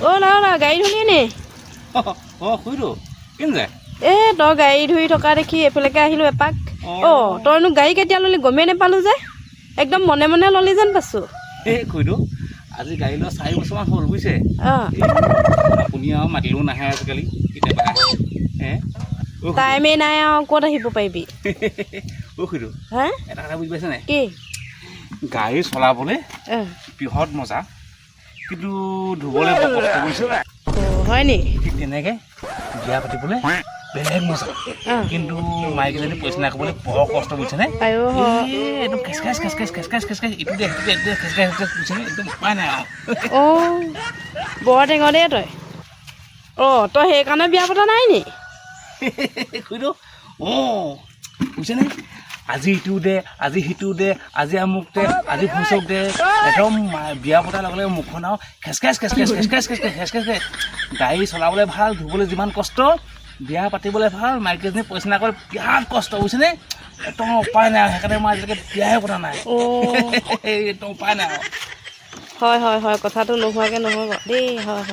অ' না গাড়ী ধুলি নি শুইতো কেন যায় তই গাড়ী ধুই থকা দেখি এইফালেকে আহিলোঁ এপাক তইনো গাড়ী কেতিয়া ল'লি গমেই নাপালোঁ যে একদম মনে মনে ল'লি যেন পাইছোঁ খুইতো আজি গাড়ী লোৱা 4 বছৰমান হ'ল বুজিছে আপুনি আৰু মাতিলেও নাহে আজিকালি কেতিয়াবা টাইমেই নাই আৰু ক'ত আহিব পাৰিবি খুইতো হা এটা কথা বুজি পাইছে নাই কি গাড়ী চলাবলৈ বৃহৎ মজা কিন্তু ধুবলৈ বৰ কষ্ট কৰিছে হয় নি ঠিক তেনেকৈ বিয়া পাতিবলৈ বেলেগ মজা কিন্তু মাইকীজনী পইচা নাকাবলৈ বৰ কষ্ট বুজিছেনে একদম খেচখাচ ইটো দে খেচখাচ বুজিছেনে একদম উপায় নাই আৰু বৰ টেঙৰ দেই তই তই সেইকাৰণে বিয়া পতা নাই নি খুইতো বুজিছেনে আজি ইটো দে আজি সিটো দে আজি আমুক দে আজি ভুচক দে একদম বিয়া পতাৰ লগে লগে মুখখন আৰু খেচখাচ গাড়ী চলাবলৈ ভাল ধুবলৈ যিমান কষ্ট বিয়া পাতিবলৈ ভাল মাইকীজনী পইচা নাকাবলৈ বিৰাট কষ্ট বুজিছেনে একদম উপায় নাই সেইকাৰণে মই আজিলৈকে বিয়াহে পতা নাই একদম উপায় নাই হয় কথাটো নোহোৱাকৈ নহ'ব দেই হয়